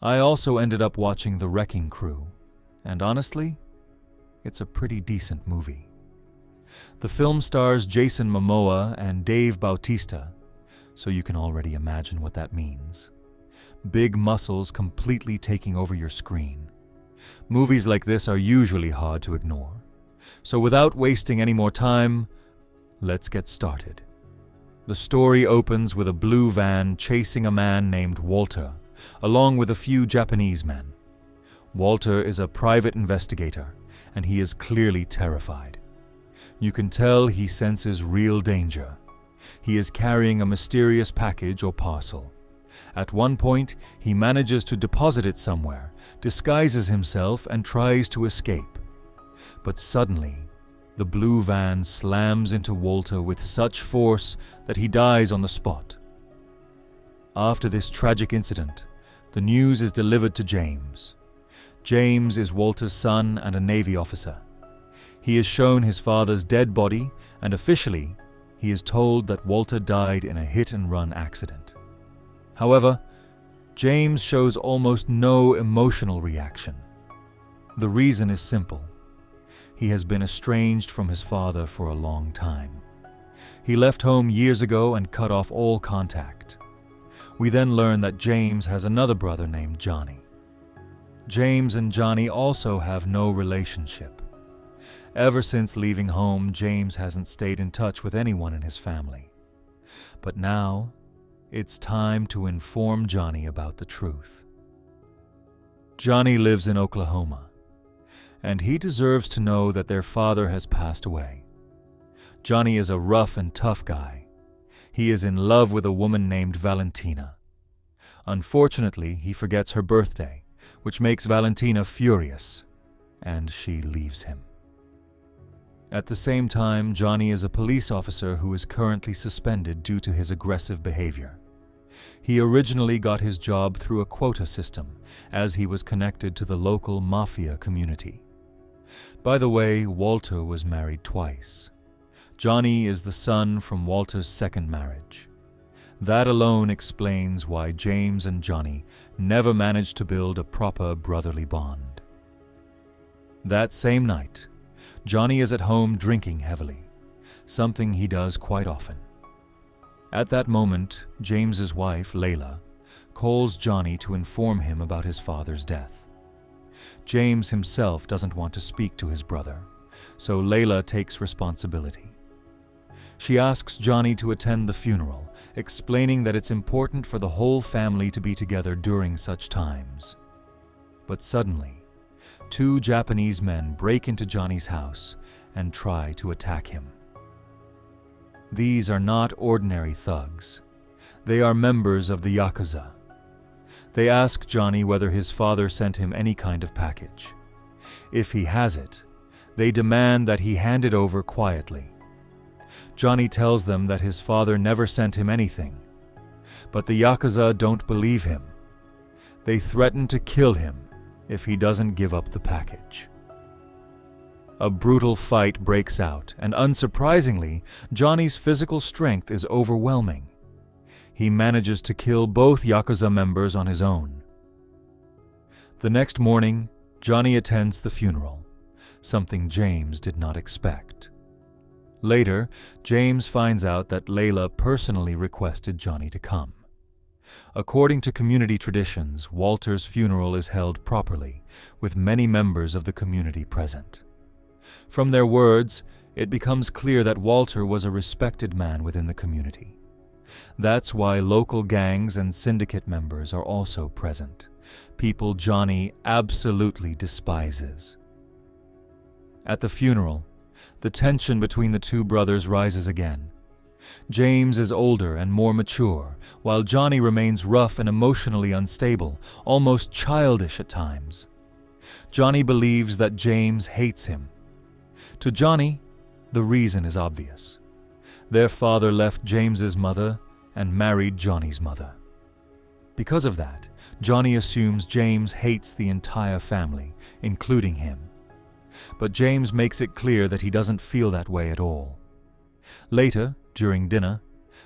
I also ended up watching The Wrecking Crew, and honestly, it's a pretty decent movie. The film stars Jason Momoa and Dave Bautista, so you can already imagine what that means. Big muscles completely taking over your screen. Movies like this are usually hard to ignore. So without wasting any more time, let's get started. The story opens with a blue van chasing a man named Walter, along with a few Japanese men. Walter is a private investigator, and he is clearly terrified. You can tell he senses real danger. He is carrying a mysterious package or parcel. At one point, he manages to deposit it somewhere, disguises himself, and tries to escape. But suddenly, the blue van slams into Walter with such force that he dies on the spot. After this tragic incident, the news is delivered to James. James is Walter's son and a Navy officer. He is shown his father's dead body, and officially, he is told that Walter died in a hit-and-run accident. However, James shows almost no emotional reaction. The reason is simple. He has been estranged from his father for a long time. He left home years ago and cut off all contact. We then learn that James has another brother named Johnny. James and Johnny also have no relationship. Ever since leaving home, James hasn't stayed in touch with anyone in his family. But now, it's time to inform Johnny about the truth. Johnny lives in Oklahoma, and he deserves to know that their father has passed away. Johnny is a rough and tough guy. He is in love with a woman named Valentina. Unfortunately, he forgets her birthday, which makes Valentina furious, and she leaves him. At the same time, Johnny is a police officer who is currently suspended due to his aggressive behavior. He originally got his job through a quota system, as he was connected to the local mafia community. By the way, Walter was married twice. Johnny is the son from Walter's second marriage. That alone explains why James and Johnny never managed to build a proper brotherly bond. That same night, Johnny is at home drinking heavily, something he does quite often. At that moment, James's wife, Layla, calls Johnny to inform him about his father's death. James himself doesn't want to speak to his brother, so Layla takes responsibility. She asks Johnny to attend the funeral, explaining that it's important for the whole family to be together during such times. But suddenly, two Japanese men break into Johnny's house and try to attack him. These are not ordinary thugs. They are members of the Yakuza. They ask Johnny whether his father sent him any kind of package. If he has it, they demand that he hand it over quietly. Johnny tells them that his father never sent him anything, but the Yakuza don't believe him. They threaten to kill him if he doesn't give up the package. A brutal fight breaks out, and unsurprisingly, Johnny's physical strength is overwhelming. He manages to kill both Yakuza members on his own. The next morning, Johnny attends the funeral, something James did not expect. Later, James finds out that Layla personally requested Johnny to come. According to community traditions, Walter's funeral is held properly, with many members of the community present. From their words, it becomes clear that Walter was a respected man within the community. That's why local gangs and syndicate members are also present, people Johnny absolutely despises. At the funeral, the tension between the two brothers rises again. James is older and more mature, while Johnny remains rough and emotionally unstable, almost childish at times. Johnny believes that James hates him. To Johnny, the reason is obvious. Their father left James's mother and married Johnny's mother. Because of that, Johnny assumes James hates the entire family, including him. But James makes it clear that he doesn't feel that way at all. Later, during dinner,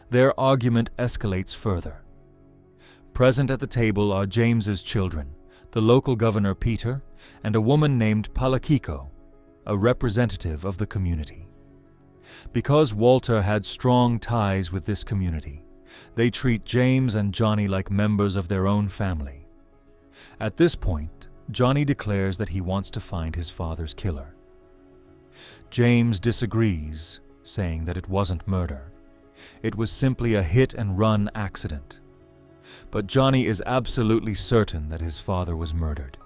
their argument escalates further. Present at the table are James's children, the local governor Peter, and a woman named Palakiko, a representative of the community. Because Walter had strong ties with this community, they treat James and Johnny like members of their own family. At this point, Johnny declares that he wants to find his father's killer. James disagrees, saying that it wasn't murder. It was simply a hit-and-run accident. But Johnny is absolutely certain that his father was murdered.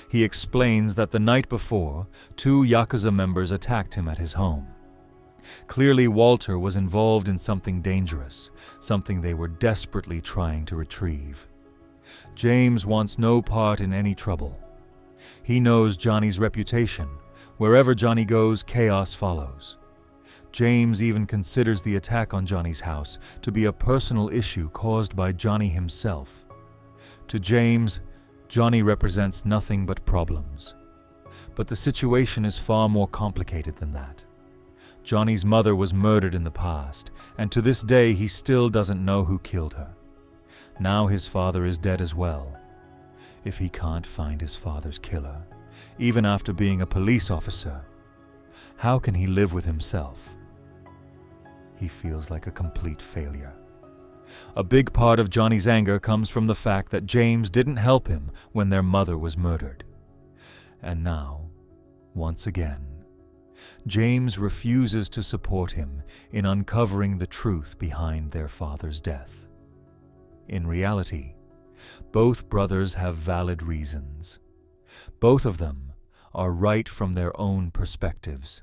He explains that the night before, 2 Yakuza members attacked him at his home. Clearly, Walter was involved in something dangerous, something they were desperately trying to retrieve. James wants no part in any trouble. He knows Johnny's reputation. Wherever Johnny goes, chaos follows. James even considers the attack on Johnny's house to be a personal issue caused by Johnny himself. To James, Johnny represents nothing but problems. But the situation is far more complicated than that. Johnny's mother was murdered in the past, and to this day he still doesn't know who killed her. Now his father is dead as well. If he can't find his father's killer, even after being a police officer, how can he live with himself? He feels like a complete failure. A big part of Johnny's anger comes from the fact that James didn't help him when their mother was murdered. And now, once again, James refuses to support him in uncovering the truth behind their father's death. In reality, both brothers have valid reasons. Both of them are right from their own perspectives.